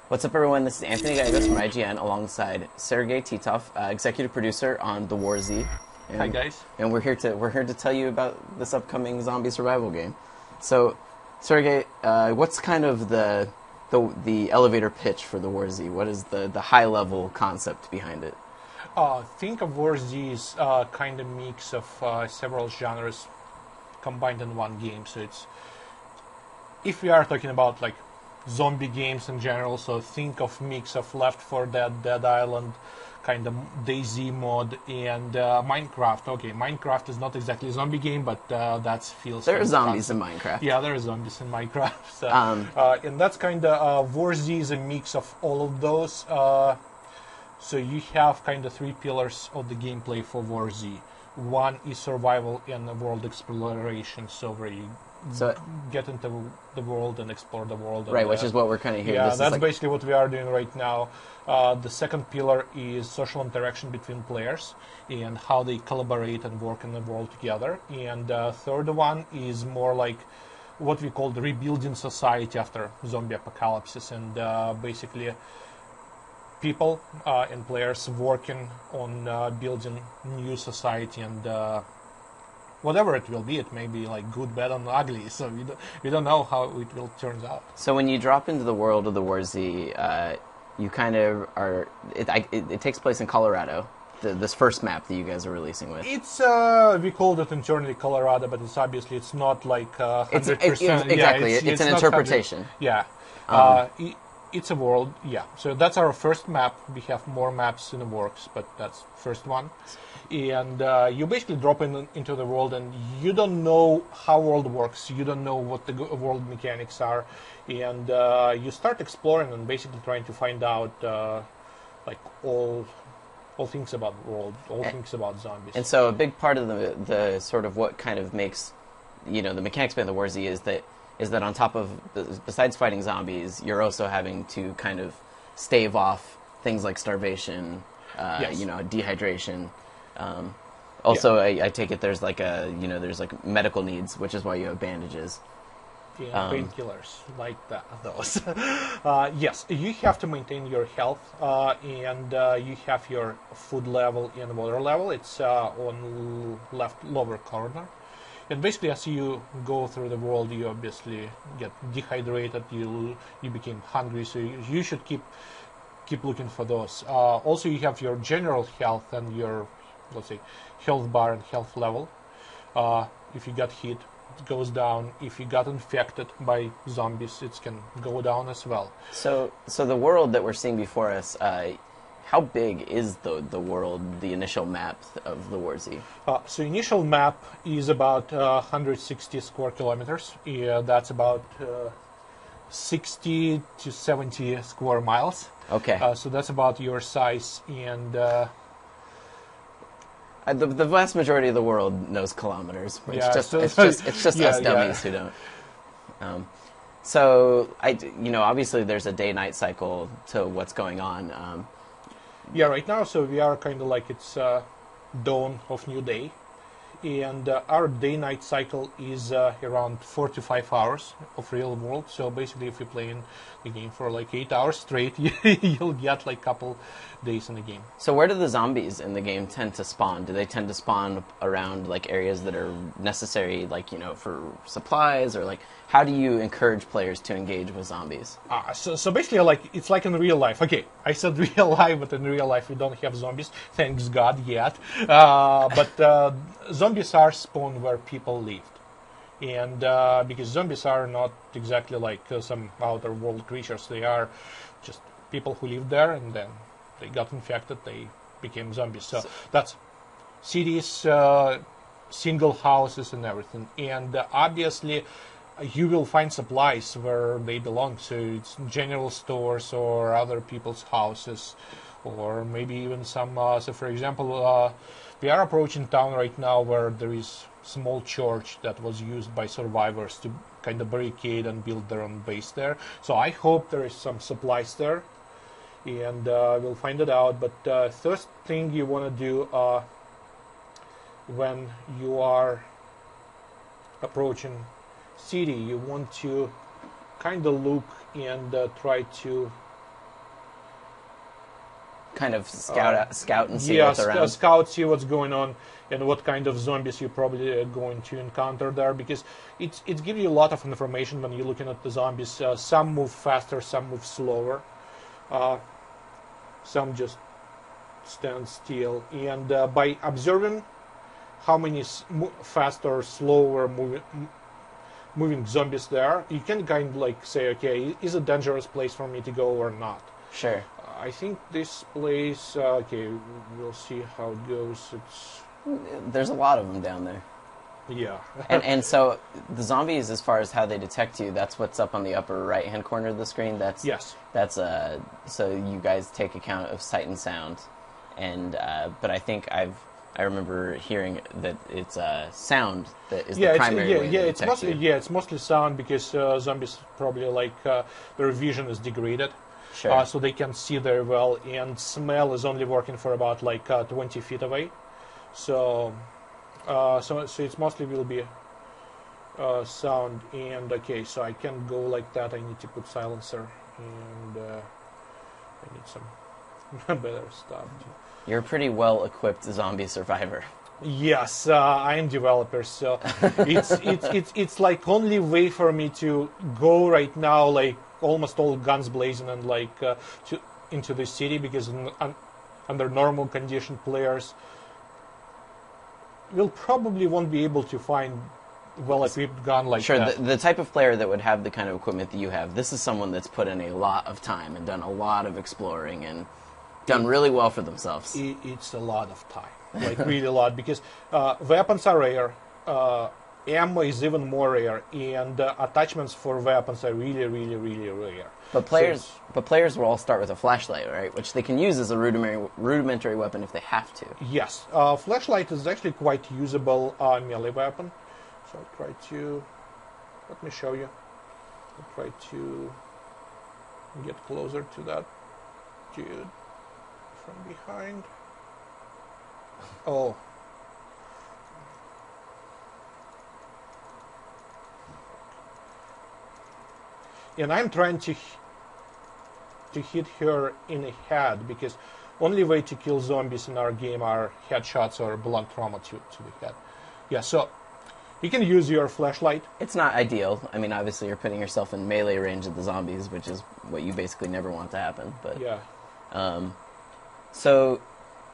What's up, everyone? This is Anthony Gallegos from IGN alongside Sergey Titov, executive producer on the WarZ. Hi guys. And we're here to tell you about this upcoming zombie survival game. So, Sergey, what's kind of the elevator pitch for the WarZ? What is the high level concept behind it? Think of WarZ as kind of mix of several genres combined in one game. So it's, if we are talking about like zombie games in general, so think of mix of Left 4 Dead, Dead Island, kind of DayZ mod, and Minecraft. Okay, Minecraft is not exactly a zombie game, but that feels... There are zombies in Minecraft. Yeah, there are zombies in Minecraft. So, and that's kind of... WarZ is a mix of all of those. So you have kind of three pillars of the gameplay for WarZ. One is survival and world exploration, so where you get into the world and explore the world. Right, which is what we're kind of here. Yeah, this that's is basically what we are doing right now. The second pillar is social interaction between players and how they collaborate and work in the world together. And third one is more like what we call the rebuilding society after zombie apocalypses, and basically people and players working on building new society, and whatever it will be, it may be like good, bad, and ugly. So we don't know how it will turn out. So when you drop into the world of the WarZ, you kind of are. It takes place in Colorado. This first map that you guys are releasing with. It's we called it internally Colorado, but it's not like 100%. Exactly. Yeah, it's an interpretation. Yeah. It's a world, yeah. So that's our first map. We have more maps in the works, but that's first one. And you basically drop into the world, and you don't know how world works. You don't know what the world mechanics are, and you start exploring and basically trying to find out like all things about the world, things about zombies. And so a big part of the sort of what kind of makes the mechanics behind the WarZ is that on top of, besides fighting zombies, you're also having to kind of stave off things like starvation, yes. Dehydration. Also, I take it there's like there's like medical needs, which is why you have bandages. Yeah, painkillers, like those. Yes, you have to maintain your health, and you have your food level and water level. It's on left lower corner. And basically, as you go through the world, you obviously get dehydrated. You become hungry, so you should keep looking for those. Also, you have your general health and your, let's say, health bar and health level. If you got hit, it goes down. If you got infected by zombies, it can go down as well. So the world that we're seeing before us. How big is the world, the initial map of the WarZ? So initial map is about 160 square kilometers. Yeah, that's about 60 to 70 square miles. Okay. So that's about your size, and the vast majority of the world knows kilometers. Yeah, it's just us dummies who don't. So obviously there's a day-night cycle to what's going on. Yeah, right now, so we are kind of like it's dawn of new day, and our day-night cycle is around 4 to 5 hours of real world. So basically, if you play in the game for like 8 hours straight, you'll get like a couple days in the game. So where do the zombies in the game tend to spawn? Do they tend to spawn around like areas that are necessary, like for supplies, or like how do you encourage players to engage with zombies? So basically, like it's like in real life. Okay, I said real life, but in real life we don't have zombies, thanks God, yet. But zombies are spawned where people lived, and because zombies are not exactly like some outer world creatures, they are just people who lived there, and then they got infected, they became zombies. So that's cities, single houses, and everything, and obviously. You will find supplies where they belong, so it's general stores or other people's houses, or maybe even some. So, for example, we are approaching town right now where there is small church that was used by survivors to kind of barricade and build their own base there. So I hope there is some supplies there, and we'll find it out. But first thing you want to do when you are approaching city, you want to kind of look and try to kind of scout and see what's around. Scout, see what's going on, and what kind of zombies you're probably going to encounter there, because it gives you a lot of information when you're looking at the zombies. Some move faster, some move slower, some just stand still, and by observing how many faster or slower moving zombies there, you can kind of like say, okay, is it a dangerous place for me to go or not? Sure. I think this place, okay, we'll see how it goes. There's a lot of them down there. Yeah. and so the zombies, as far as how they detect you, that's what's up on the upper right-hand corner of the screen. Yes. So you guys take account of sight and sound, and but I think I remember hearing that it's sound that is the primary way to detect you. It's mostly sound, because zombies probably like their vision is degraded. Sure. So they can see very well, and smell is only working for about like 20 feet away. So it's mostly will be sound. And okay, so I can't go like that. I need to put silencer, and I need some better stuff. You're a pretty well-equipped zombie survivor. Yes, I am developer, so it's like only way for me to go right now, like almost all guns blazing and like into the city, because under normal condition players will probably won't be able to find well-equipped gun like sure, that. The type of player that would have the kind of equipment that you have, this is someone that's put in a lot of time and done a lot of exploring and done really well for themselves. It's a lot of time, like really a lot, because weapons are rare, ammo is even more rare, and attachments for weapons are really, really, really rare. But players will all start with a flashlight, right? Which they can use as a rudimentary weapon if they have to. Yes, flashlight is actually quite usable melee weapon. So I'll try to, let me show you. I'll try to get closer to that dude from behind. Oh. And I'm trying to hit her in the head, because only way to kill zombies in our game are headshots or blunt trauma to the head. Yeah, so you can use your flashlight. It's not ideal. I mean, obviously you're putting yourself in melee range of the zombies, which is what you basically never want to happen. But yeah. So,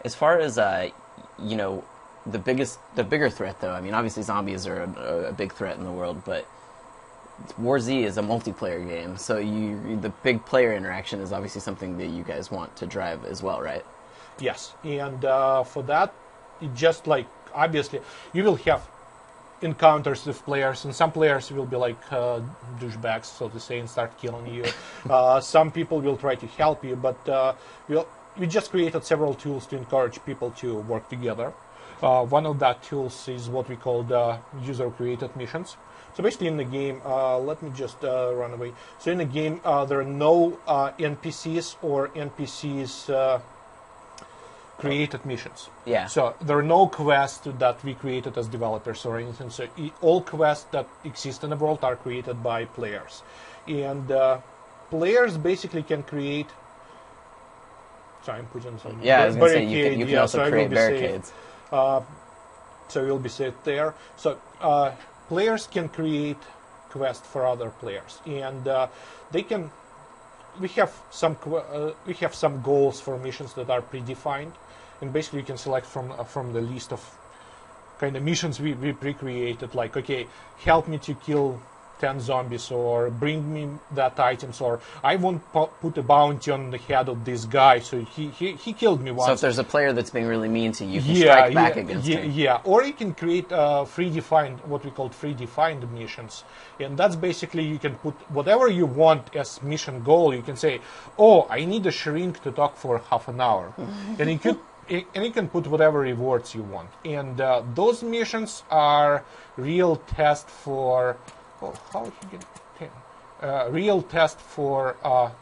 as far as you know, the bigger threat, though. I mean, obviously zombies are a big threat in the world, but WarZ is a multiplayer game, so the big player interaction is obviously something that you guys want to drive as well, right? Yes, and for that, it just like obviously you will have encounters with players, and some players will be like douchebags, so to say, and start killing you. Some people will try to help you, but we just created several tools to encourage people to work together. One of that tools is what we call the user-created missions. So basically in the game, let me just run away. So in the game, there are no NPCs or NPCs created missions. Yeah. So there are no quests that we created as developers or anything. So all quests that exist in the world are created by players. And players basically can create... Sorry, I'm putting some I was going to say, you can also create barricades. So you'll be safe there. So players can create quests for other players, and they can. We have some goals for missions that are predefined, and basically you can select from the list of kind of missions we pre-created. Like, okay, help me to kill 10 zombies, or bring me that items, or I won't put a bounty on the head of this guy, so he killed me once. So if there's a player that's being really mean to you, you can strike back against him. Yeah, or you can create what we call predefined missions, and that's basically you can put whatever you want as mission goal. You can say, oh, I need a shrink to talk for half an hour, and you can put whatever rewards you want, and those missions are real test for. Oh, how he get real test for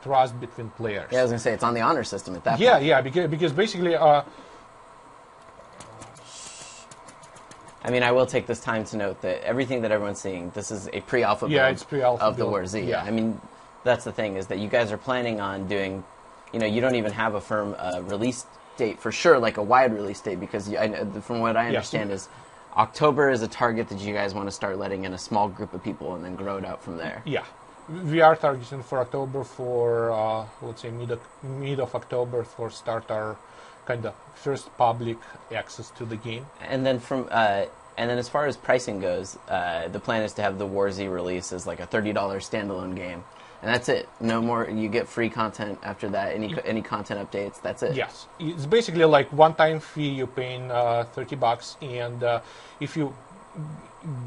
trust between players. Yeah, I was going to say, it's on the honor system at that point. Yeah, because basically... I mean, I will take this time to note that everything that everyone's seeing, this is a pre-alpha build it's pre-alpha of the build. WarZ. Yeah. I mean, that's the thing, is that you guys are planning on doing you don't even have a firm release date for sure, like a wide release date, because from what I understand is October is a target that you guys want to start letting in a small group of people and then grow it out from there. Yeah. We are targeting for October for, let's say, mid of October for start our kind of first public access to the game. And then as far as pricing goes, the plan is to have the WarZ release as like a $30 standalone game. And that's it. No more. You get free content after that. Any content updates. That's it. Yes, it's basically like one-time fee. You're paying $30, and if you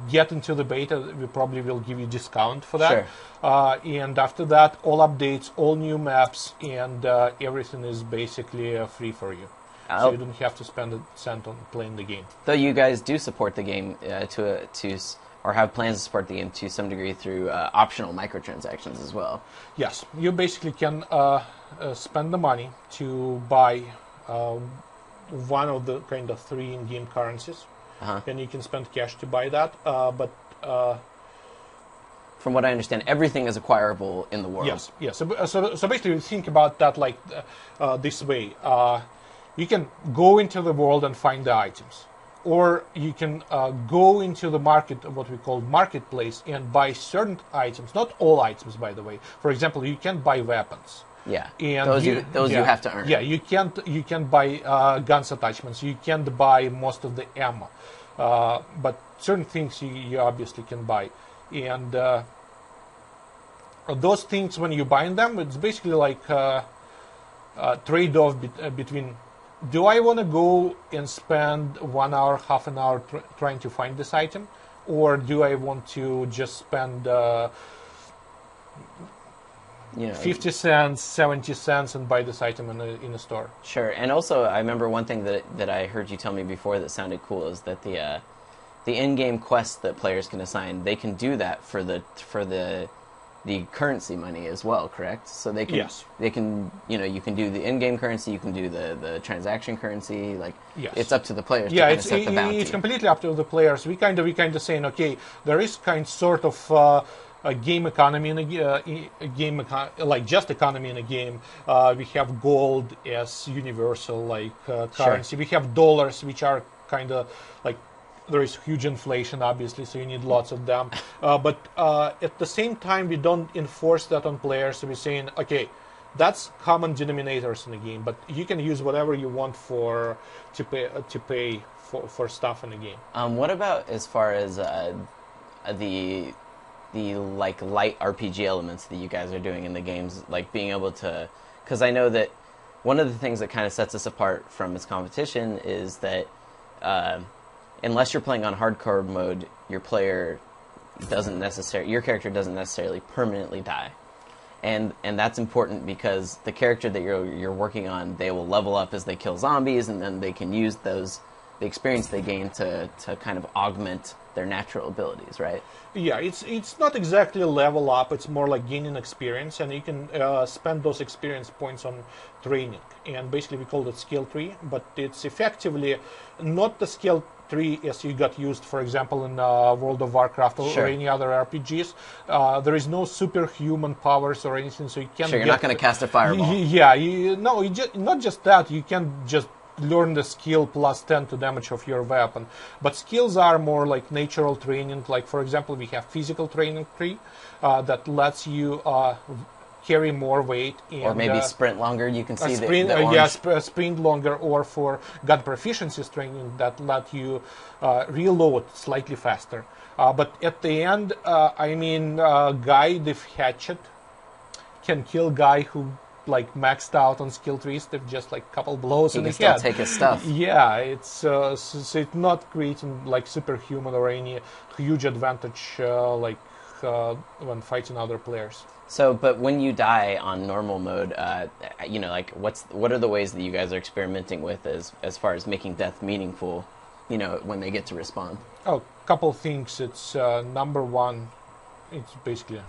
get into the beta, we probably will give you discount for that. Sure. And after that, all updates, all new maps, and everything is basically free for you. So you don't have to spend a cent on playing the game. Though you guys do support the game or have plans to support the game to some degree through optional microtransactions as well. Yes, you basically can spend the money to buy one of the kind of 3 in-game currencies, and you can spend cash to buy that. But from what I understand, everything is acquirable in the world. Yes. So basically, think about that like this way: you can go into the world and find the items. Or you can go into the market, what we call marketplace, and buy certain items. Not all items, by the way. For example, you can buy weapons. Yeah, and those you have to earn. Yeah, you can't buy guns attachments. You can't buy most of the ammo, but certain things you obviously can buy. And those things, when you buy them, it's basically like a trade-off between. Do I want to go and spend 1 hour, half an hour trying to find this item? Or do I want to just spend 50 cents, 70 cents and buy this item in a store? Sure. And also, I remember one thing that I heard you tell me before that sounded cool is that the in-game quests that players can assign, they can do that for the currency money as well, correct? So they can, you can do the in-game currency, you can do the transaction currency. Like, it's up to the players. Yeah, to set the bounty. It's completely up to the players. We kind of saying, okay, there is sort of a game economy in a game, like just economy in a game. We have gold as universal currency. Sure. We have dollars, which are kind of like. There is huge inflation, obviously, so you need lots of them. But at the same time, we don't enforce that on players. So we're saying, okay, that's common denominators in the game, but you can use whatever you want to pay for stuff in the game. What about as far as the like light RPG elements that you guys are doing in the games, like being able to? Because I know that one of the things that kind of sets us apart from its competition is that. Unless you're playing on hardcore mode, your character doesn't necessarily permanently die, and that's important because the character that you're working on, they will level up as they kill zombies, and then they can use the experience they gain to kind of augment their natural abilities, right? Yeah, it's not exactly a level up. It's more like gaining experience, and you can spend those experience points on training. And basically, we call it skill tree, but it's effectively not the skill tree as you got used, for example, in World of Warcraft or any other RPGs. There is no superhuman powers or anything, so you can't. Sure, you're not going to cast a fireball. Not just that. You can just learn the skill plus 10 to damage of your weapon. But skills are more like natural training. Like, for example, we have physical training tree that lets you carry more weight. And, or maybe sprint longer. You can see the sprint longer. Or for gun proficiency training that let you reload slightly faster. But at the end, guy with hatchet can kill guy who maxed out on skill trees with just a couple blows in the head. He can still take his stuff. Yeah, it's not creating superhuman or any huge advantage when fighting other players. So, but when you die on normal mode, what are the ways that you guys are experimenting with as far as making death meaningful? When they get to respawn. Oh, couple things. It's number one. It's basically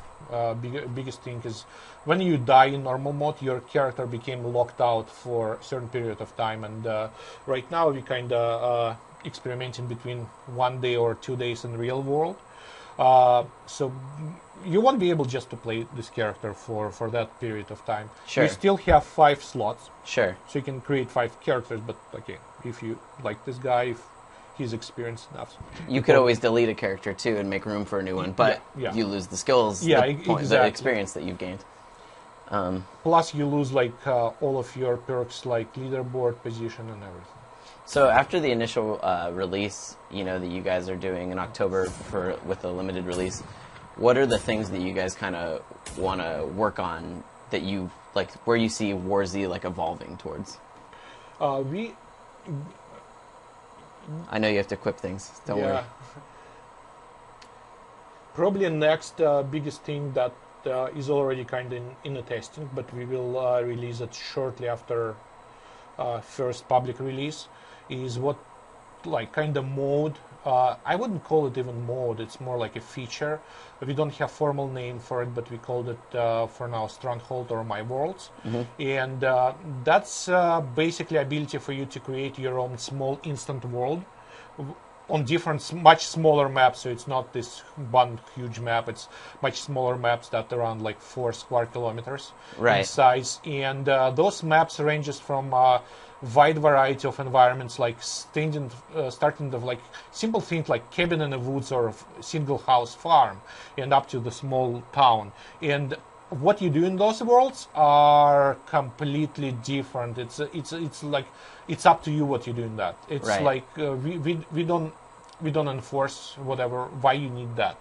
biggest thing is when you die in normal mode, your character became locked out for a certain period of time, and right now we kind of experimenting between 1 day or 2 days in real world. So you won't be able just to play this character for that period of time. Sure. You still have 5 slots, Sure. so you can create 5 characters. But again, if you like this guy, if he's experienced enough, You could always delete a character too and make room for a new one, but Yeah. you lose the skills, Yeah, the exactly. experience that you've gained. plus you lose like all of your perks, like leaderboard position and everything. So after the initial release, that you guys are doing in October with a limited release, what are the things that you guys kind of want to work on that you like, where you see WarZ like evolving towards? We I know you have to equip things. Don't worry. Probably next biggest thing that is already kind of in the testing, but we will release it shortly after first public release, is what like kind of mode. I wouldn't call it even mode, it's more like a feature. We don't have formal name for it, but we called it for now Stronghold or My Worlds. And that's basically ability for you to create your own small instant world on different, much smaller maps. So it's not this one huge map, it's much smaller maps that are around like 4 square kilometers in size. And those maps ranges from wide variety of environments, like starting of like simple things like cabin in the woods or a single house farm, and up to the small town. And what you do in those worlds are completely different. It's like it's up to you what you do in that. It's like we don't enforce whatever why you need that,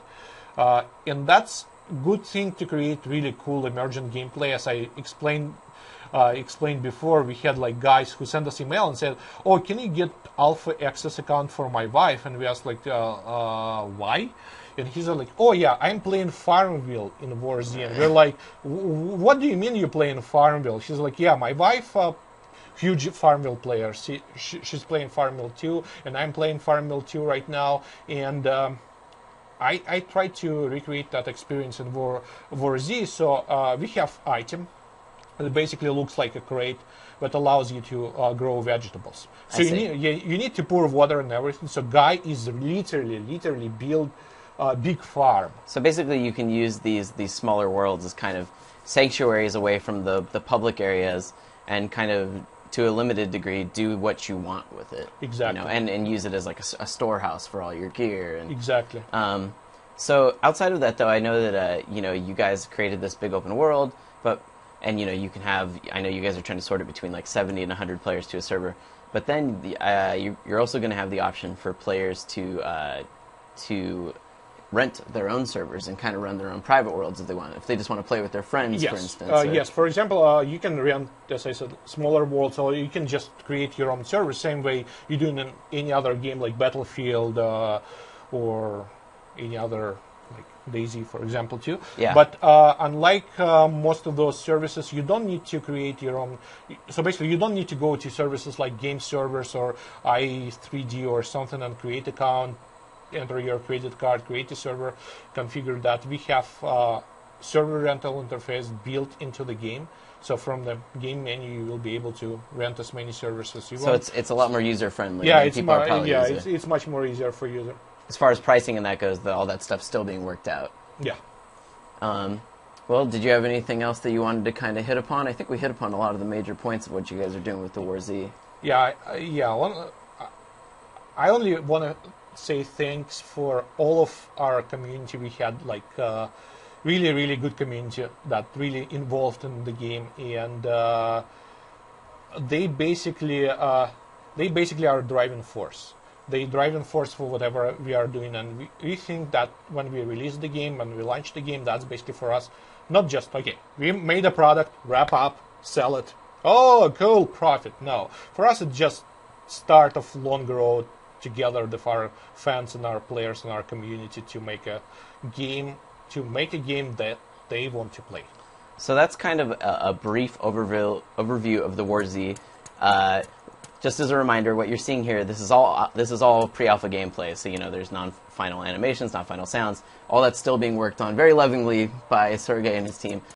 and that's good thing to create really cool emergent gameplay. As I explained before, we had like guys who sent us email and said, "Oh, can you get alpha access account for my wife?" And we asked like, "Why?" And he's like, "Oh yeah, I'm playing Farmville in WarZ." And we're like, "What do you mean you're playing Farmville?" She's like, "Yeah, my wife, huge Farmville player. She's playing Farmville 2, and I'm playing Farmville 2 right now." And I try to recreate that experience in WarZ. So we have item. It basically looks like a crate that allows you to grow vegetables. So you need to pour water and everything. So guy is literally build a big farm. So basically you can use these smaller worlds as kind of sanctuaries away from the public areas, and kind of to a limited degree do what you want with it. Exactly. And use it as like a storehouse for all your gear. And, exactly. So outside of that though, I know that you guys created this big open world, and you can have, I know you guys are trying to sort it between like 70 and 100 players to a server, but then you're also going to have the option for players to rent their own servers and kind of run their own private worlds if they want, if they just want to play with their friends, for instance. Yes, for example, you can rent, as I said, smaller worlds, or you can just create your own server, same way you do in any other game like Battlefield or any other, like Daisy, for example, too. Yeah. But unlike most of those services, you don't need to create your own. So basically, you don't need to go to services like game servers or i3D or something and create account, enter your credit card, create a server, configure that. We have server rental interface built into the game. So from the game menu, you will be able to rent as many servers as you want. So it's a lot more user friendly. Yeah, it's much more easier for user. As far as pricing and that goes, all that stuff's still being worked out. Yeah. Well, did you have anything else that you wanted to kind of hit upon? I think we hit upon a lot of the major points of what you guys are doing with the WarZ. Yeah. I only want to say thanks for all of our community. We had like really good community that really involved in the game, and they basically are driving force. They driving force for whatever we are doing, and we think that when we release the game, when we launch the game, that's basically for us not just okay, we made a product, wrap up, sell it, oh cool, profit. No, for us it's just start of long road together with our fans and our players and our community to make a game that they want to play. So that's kind of a brief overview of the WarZ. Just as a reminder, what you're seeing here, this is all pre-alpha gameplay. So there's non-final animations, non-final sounds. All that's still being worked on very lovingly by Sergey and his team.